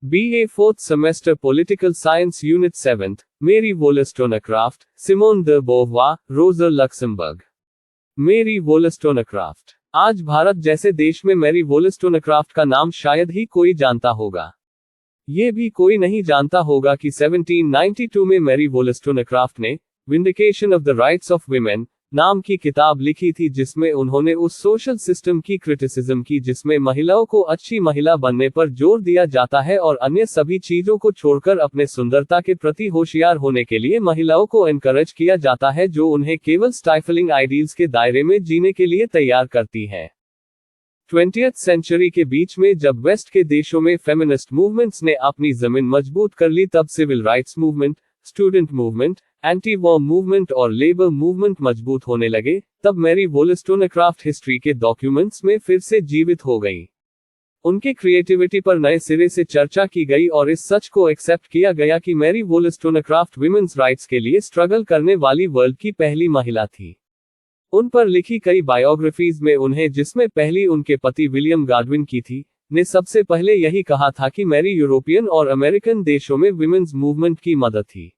BA 4th Semester Political Science Unit 7th, Mary Wollstonecraft, Simone de Beauvoir, Rosa Luxemburg। मेरी वोllstonecraft। आज भारत जैसे देश में मैरी वोllstonecraft का नाम शायद ही कोई जानता होगा। ये भी कोई नहीं जानता होगा कि 1792 में मैरी वोllstonecraft ने vindication of the rights of women नाम की किताब लिखी थी, जिसमें उन्होंने उस सोशल सिस्टम की क्रिटिसिज्म की जिसमें महिलाओं को अच्छी महिला बनने पर जोर दिया जाता है और अन्य सभी चीजों को छोड़कर अपने सुंदरता के प्रति होशियार होने के लिए महिलाओं को एनकरेज किया जाता है, जो उन्हें केवल स्टाइफलिंग आइडियल्स के दायरे में जीने के लिए तैयार करती है। 20th सेंचुरी के बीच में जब वेस्ट के देशों में फेमिनिस्ट मूवमेंट्स ने अपनी जमीन मजबूत कर ली, तब civil rights movement, student movement, anti war movement और लेबर मूवमेंट मजबूत होने लगे। तब मैरी वोllstonecraft हिस्ट्री के डॉक्यूमेंट्स में फिर से जीवित हो गई। उनके क्रिएटिविटी पर नए सिरे से चर्चा की गई और इस सच को एक्सेप्ट किया गया कि मैरी वोllstonecraft विमेंस राइट्स के लिए स्ट्रगल करने वाली वर्ल्ड की पहली महिला थी। उन पर लिखी कई बायोग्राफीज में उन्हें, जिसमें पहली उनके पति विलियम गाडविन की थी, ने सबसे पहले यही कहा था कि मैरी यूरोपियन और अमेरिकन देशों में विमेंस मूवमेंट की मदद थी।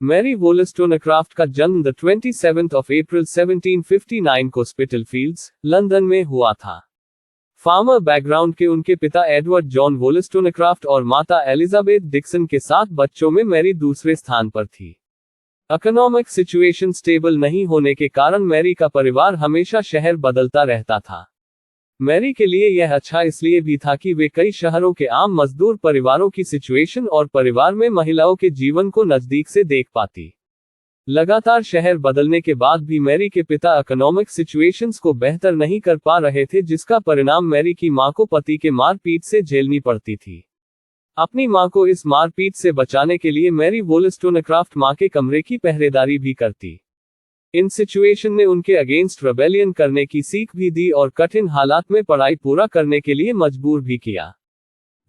मैरी वोllstonecraft का जन्म 27 अप्रैल 1759 को स्पिटलफील्ड्स, लंदन में हुआ था। फार्मर बैकग्राउंड के उनके पिता एडवर्ड जॉन वोllstonecraft और माता एलिजाबेथ डिक्सन के 7 बच्चों में मैरी दूसरे स्थान पर थी। इकोनॉमिक सिचुएशन स्टेबल नहीं होने के कारण मैरी का परिवार हमेशा शहर बदलता रहता था। मैरी के लिए यह अच्छा इसलिए भी था कि वे कई शहरों के आम मजदूर परिवारों की सिचुएशन और परिवार में महिलाओं के जीवन को नजदीक से देख पाती। लगातार शहर बदलने के बाद भी मैरी के पिता इकोनॉमिक सिचुएशंस को बेहतर नहीं कर पा रहे थे, जिसका परिणाम मैरी की मां को पति के मारपीट से झेलनी पड़ती थी। अपनी मां को इस मारपीट से बचाने के लिए मैरी वोllstonecraft मां के कमरे की पहरेदारी भी करती। इन सिचुएशन ने उनके अगेंस्ट रेबेलियन करने की सीख भी दी और कठिन हालात में पढ़ाई पूरा करने के लिए मजबूर भी किया।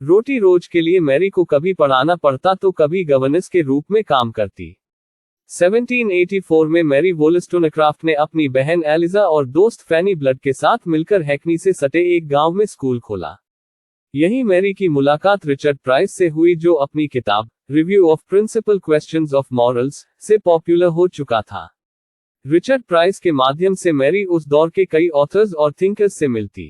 रोटी रोज के लिए मैरी को कभी पढ़ाना पड़ता तो कभी गवर्नेस के रूप में काम करती। 1784 में मैरी वोllstonecraft ने अपनी बहन एलिजा और दोस्त फैनी ब्लड के साथ मिलकर हैकनी से सटे एक गांव में स्कूल खोला। यही मैरी की मुलाकात रिचर्ड प्राइस से हुई, जो अपनी किताब review of principal questions of morals से पॉपुलर हो चुका था। रिचर्ड प्राइस के माध्यम से मैरी उस दौर के कई ऑथर्स और थिंकर्स से मिलती।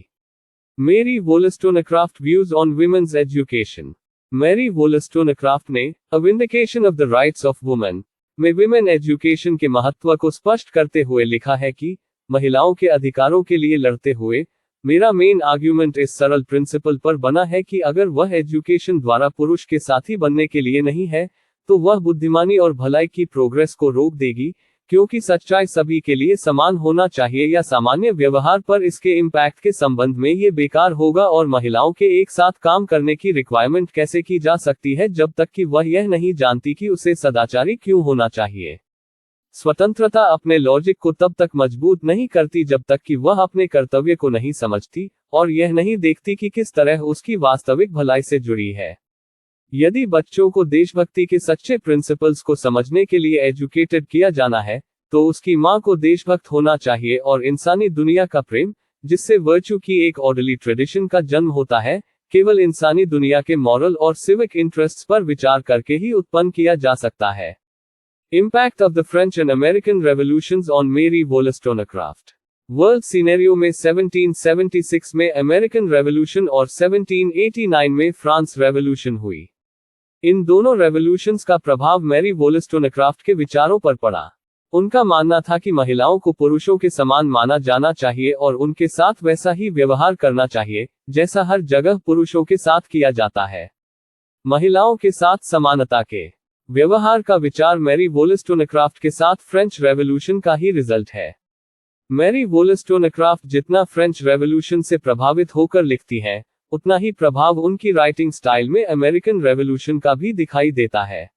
Mary Wollstonecraft views on women's education. Mary Wollstonecraft ने a vindication of the rights of women में विमेन एजुकेशन के महत्व को स्पष्ट करते हुए लिखा है कि महिलाओं के अधिकारों के लिए लड़ते हुए मेरा मेन आर्ग्यूमेंट इस सरल प्रिंसिपल पर बना है कि अगर वह एजुकेशन द्वारा पुरुष के साथी बनने के लिए नहीं है, तो वह बुद्धिमानी और भलाई की प्रोग्रेस को रोक देगी, क्योंकि सच्चाई सभी के लिए समान होना चाहिए या सामान्य व्यवहार पर इसके इम्पैक्ट के संबंध में ये बेकार होगा और महिलाओं के एक साथ काम करने की रिक्वायरमेंट कैसे की जा सकती है जब तक कि वह यह नहीं जानती कि उसे सदाचारी क्यों होना चाहिए। स्वतंत्रता अपने लॉजिक को तब तक मजबूत नहीं करती जब तक कि वह अपने कर्तव्य को नहीं समझती और यह नहीं देखती कि किस तरह उसकी वास्तविक भलाई से जुड़ी है। यदि बच्चों को देशभक्ति के सच्चे प्रिंसिपल्स को समझने के लिए एजुकेटेड किया जाना है, तो उसकी मां को देशभक्त होना चाहिए और इंसानी दुनिया का प्रेम, जिससे वर्च्यू की एक ऑर्डरली ट्रेडिशन का जन्म होता है, केवल इंसानी दुनिया के मॉरल और सिविक इंटरेस्ट्स पर विचार करके ही उत्पन्न किया जा सकता है। Impact of the French and American revolutions on Mary Wollstonecraft. World scenario में 1776 में अमेरिकन रेवोल्यूशन और 1789 में फ्रांस रेवोल्यूशन हुई। इन दोनों रेवोल्यूशंस का प्रभाव मैरी वोllstonecraft के विचारों पर पड़ा। उनका मानना था कि महिलाओं को पुरुषों के समान माना जाना चाहिए और उनके साथ वैसा ही व्यवहार करना चाहिए जैसा हर जगह पुरुषों के साथ किया जाता है। महिलाओं के साथ समानता के व्यवहार का विचार मैरी वोllstonecraft के साथ फ्रेंच रेवोल्यूशन का ही रिजल्ट है। मैरी वोllstonecraft जितना फ्रेंच रेवोल्यूशन से प्रभावित होकर लिखती हैं, उतना ही प्रभाव उनकी राइटिंग स्टाइल में अमेरिकन रेवोल्यूशन का भी दिखाई देता है।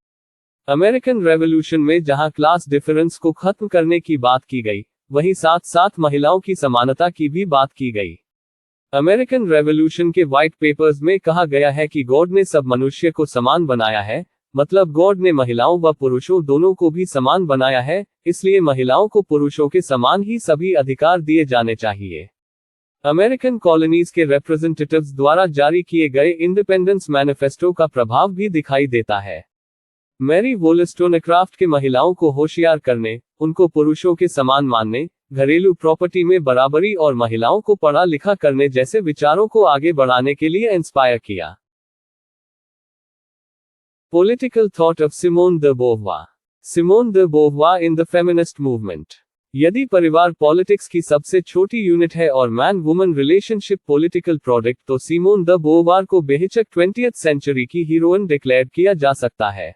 अमेरिकन रेवोल्यूशन में जहां क्लास डिफरेंस को खत्म करने की बात की गई, वहीं साथ साथ महिलाओं की समानता की भी बात की गई। अमेरिकन रेवोल्यूशन के व्हाइट पेपर्स में कहा गया है कि गॉड ने सब मनुष्य को समान बनाया है, मतलब गॉड ने महिलाओं व पुरुषों दोनों को भी समान बनाया है, इसलिए महिलाओं को पुरुषों के समान ही सभी अधिकार दिए जाने चाहिए। अमेरिकन कॉलोनीज के रिप्रेजेंटेटिव्स द्वारा जारी किए गए इंडिपेंडेंस मैनिफेस्टो का प्रभाव भी दिखाई देता है। मैरी वोलेस्टोनक्राफ्ट के महिलाओं को होशियार करने, उनको पुरुषों के समान मानने, घरेलू प्रॉपर्टी में बराबरी और महिलाओं को पढ़ा लिखा करने जैसे विचारों को आगे बढ़ाने के लिए इंस्पायर किया। Political thought of Simone de Beauvoir. Simone de Beauvoir in the feminist movement. यदि परिवार पॉलिटिक्स की सबसे छोटी यूनिट है और man woman relationship political product, तो सिमोन द बोववार को बेहिचक 20th सेंचुरी की हीरोइन डिक्लेयर किया जा सकता है।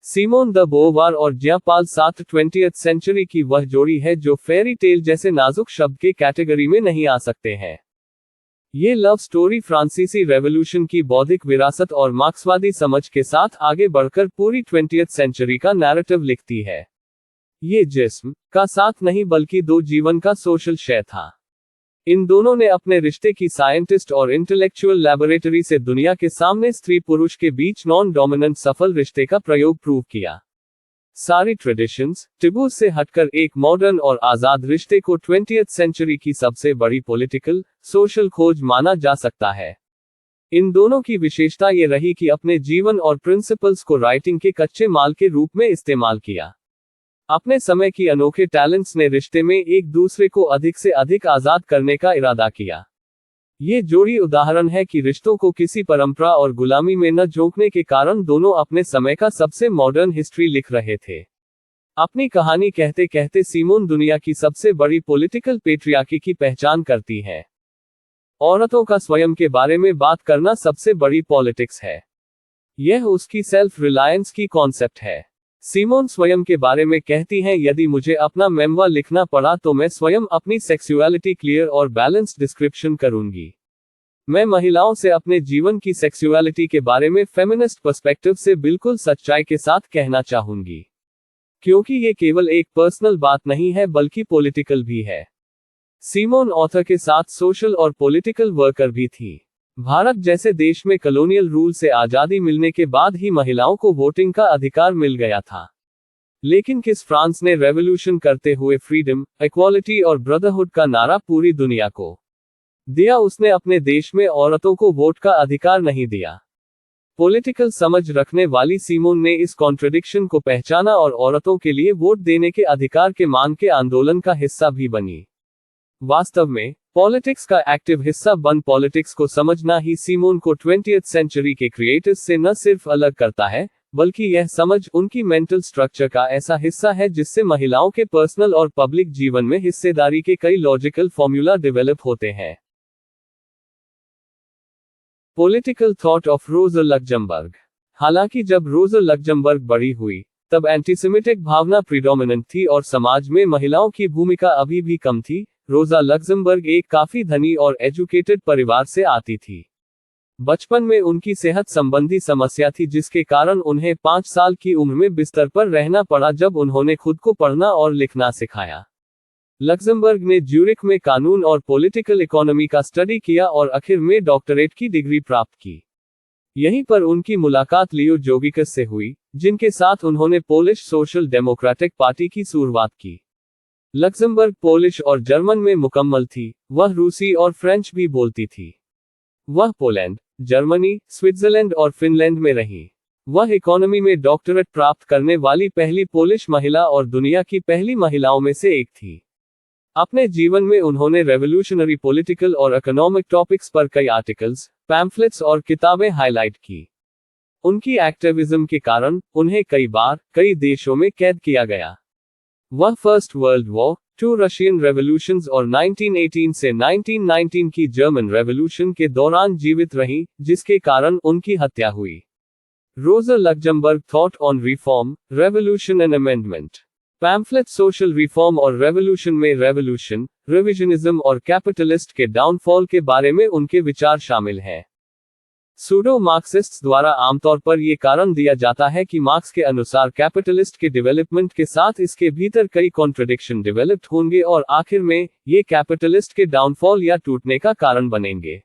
सिमोन द बोववार और जियां पॉल सार्त्र 20th सेंचुरी की वह जोड़ी है जो फेरी टेल जैसे नाजुक शब्द के कैटेगरी में नहीं आ सकते हैं। ये लव स्टोरी फ्रांसीसी रेवोल्यूशन की बौद्धिक विरासत और मार्क्सवादी समझ के साथ आगे बढ़कर पूरी 20th सेंचुरी का नैरेटिव लिखती है। ये जिस्म का साथ नहीं बल्कि दो जीवन का सोशल शेयर था। इन दोनों ने अपने रिश्ते की साइंटिस्ट और इंटेलेक्चुअल लैबोरेटरी से दुनिया के सामने स्त्री पुरुष के बीच नॉन डोमिनेंट सफल रिश्ते का प्रयोग प्रूव किया। सारी ट्रेडिशंस, टिबू से हटकर एक मॉडर्न और आजाद रिश्ते को 20th सेंचुरी की सबसे बड़ी पॉलिटिकल, सोशल खोज माना जा सकता है। इन दोनों की विशेषता ये रही कि अपने जीवन और प्रिंसिपल्स को राइटिंग के कच्चे माल के रूप में इस्तेमाल किया। अपने समय की अनोखे टैलेंट्स ने रिश्ते में एक दूसरे को अधिक से अधिक आजाद करने का इरादा किया। ये जोड़ी उदाहरण है कि रिश्तों को किसी परंपरा और गुलामी में न झोंकने के कारण दोनों अपने समय का सबसे मॉडर्न हिस्ट्री लिख रहे थे। अपनी कहानी कहते कहते सिमोन दुनिया की सबसे बड़ी पॉलिटिकल पेट्रियार्की की पहचान करती हैं। औरतों का स्वयं के बारे में बात करना सबसे बड़ी पॉलिटिक्स है। यह उसकी सेल्फ रिलायंस की कॉन्सेप्ट है। सिमोन स्वयं के बारे में कहती हैं, यदि मुझे अपना मेमोir लिखना पड़ा तो मैं स्वयं अपनी सेक्सुअलिटी क्लियर और बैलेंस्ड डिस्क्रिप्शन करूंगी। मैं महिलाओं से अपने जीवन की सेक्सुअलिटी के बारे में फेमिनिस्ट पर्सपेक्टिव से बिल्कुल सच्चाई के साथ कहना चाहूंगी, क्योंकि ये केवल एक पर्सनल बात नहीं है बल्कि पॉलिटिकल भी है। सिमोन ऑथर के साथ सोशल और पॉलिटिकल वर्कर भी थी। भारत जैसे देश में कॉलोनियल रूल से आजादी मिलने के बाद ही महिलाओं को वोटिंग का अधिकार मिल गया था। लेकिन किस फ्रांस ने रेवोल्यूशन करते हुए फ्रीडम, इक्वालिटी और ब्रदरहुड का नारा पूरी दुनिया को दिया, उसने अपने देश में औरतों को वोट का अधिकार नहीं दिया। पॉलिटिकल समझ रखने वाली सिमोन ने इस कॉन्ट्रडिक्शन को पहचाना और औरतों के लिए वोट देने के अधिकार के मांग के आंदोलन का हिस्सा भी बनी। वास्तव में पॉलिटिक्स का एक्टिव हिस्सा बन पॉलिटिक्स को समझना ही सिमोन को 20th सेंचुरी के क्रिएटर्स से न सिर्फ अलग करता है, बल्कि यह समझ उनकी मेंटल स्ट्रक्चर का ऐसा हिस्सा है जिससे महिलाओं के पर्सनल और पब्लिक जीवन में हिस्सेदारी के कई लॉजिकल फॉर्मूला डेवलप होते हैं। पॉलिटिकल थॉट ऑफ रोज़ा लक्जमबर्ग। हालांकि जब रोज़ा लक्जमबर्ग बड़ी हुई, तब एंटीसेमिटिक भावना प्रीडोमिनेंट थी और समाज में महिलाओं की भूमिका अभी भी कम थी। रोज़ा लक्जमबर्ग एक काफी धनी और एजुकेटेड परिवार से आती थी। बचपन में उनकी सेहत संबंधी समस्या थी जिसके कारण उन्हें 5 साल की उम्र में बिस्तर पर रहना पड़ा जब उन्होंने खुद को पढ़ना और लिखना सिखाया। लक्जमबर्ग ने ज्यूरिख में कानून और पॉलिटिकल इकोनॉमी का स्टडी किया और आखिर में डॉक्टरेट की डिग्री प्राप्त की। यहीं पर उनकी मुलाकात लियो जोगिकस से हुई, जिनके साथ उन्होंने पोलिश सोशल डेमोक्रेटिक पार्टी की शुरुआत की। लक्जमबर्ग पोलिश और जर्मन में मुकम्मल थी। वह रूसी और फ्रेंच भी बोलती थी। वह पोलैंड, जर्मनी, स्विट्जरलैंड और फिनलैंड में रही। वह इकोनॉमी में डॉक्टरेट प्राप्त करने वाली पहली पोलिश महिला और दुनिया की पहली महिलाओं में से एक थी। अपने जीवन में उन्होंने रेवोल्यूशनरी पॉलिटिकल और इकोनॉमिक टॉपिक्स पर कई आर्टिकल्स, पैम्फलेट्स और किताबें हाईलाइट की। उनकी एक्टिविज्म के कारण उन्हें कई बार कई देशों में कैद किया गया। वह first world war, 2 Russian revolutions और 1918 से 1919 की जर्मन रेवोल्यूशन के दौरान जीवित रहीं, जिसके कारण उनकी हत्या हुई। रोज़ा Luxembourg thought on reform, revolution and amendment. Pamphlet social reform और रेवोल्यूशन में रेवोल्यूशन, रिविजनिज्म और कैपिटलिस्ट के डाउनफॉल के बारे में उनके विचार शामिल हैं। सूडो मार्क्सिस्ट्स द्वारा आमतौर पर यह कारण दिया जाता है कि मार्क्स के अनुसार कैपिटलिस्ट के डेवलपमेंट के साथ इसके भीतर कई कॉन्ट्रडिक्शन डेवलप्ड होंगे और आखिर में ये कैपिटलिस्ट के डाउनफॉल या टूटने का कारण बनेंगे।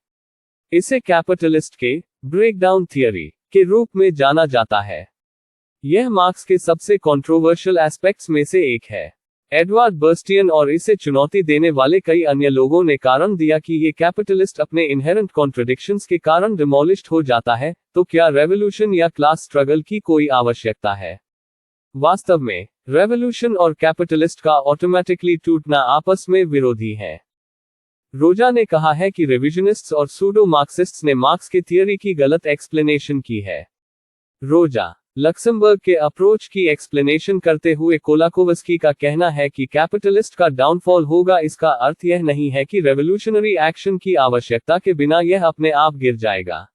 इसे कैपिटलिस्ट के ब्रेकडाउन थियरी के रूप में जाना जाता है। यह मार्क्स के सबसे कंट्रोवर्शियल एस्पेक्ट्स में से एक है। एडवर्ड बर्स्टियन और इसे चुनौती देने वाले कई अन्य लोगों ने कारण दिया कि ये कैपिटलिस्ट अपने इनहेरेंट कॉन्ट्रडिक्शंस के कारण डिमोलिश्ड हो जाता है, तो क्या रेवोल्यूशन या क्लास स्ट्रगल की कोई आवश्यकता है? वास्तव में रेवोल्यूशन और कैपिटलिस्ट का ऑटोमेटिकली टूटना आपस में विरोधी है। रोजा ने कहा है कि रिविजनिस्ट्स और सूडो मार्क्सिस्ट्स ने मार्क्स की थियरी की गलत एक्सप्लेनेशन की है। रोजा लक्समबर्ग के अप्रोच की एक्सप्लेनेशन करते हुए कोलाकोवस्की का कहना है कि कैपिटलिस्ट का डाउनफॉल होगा। इसका अर्थ यह नहीं है कि रेवोल्यूशनरी एक्शन की आवश्यकता के बिना यह अपने आप गिर जाएगा।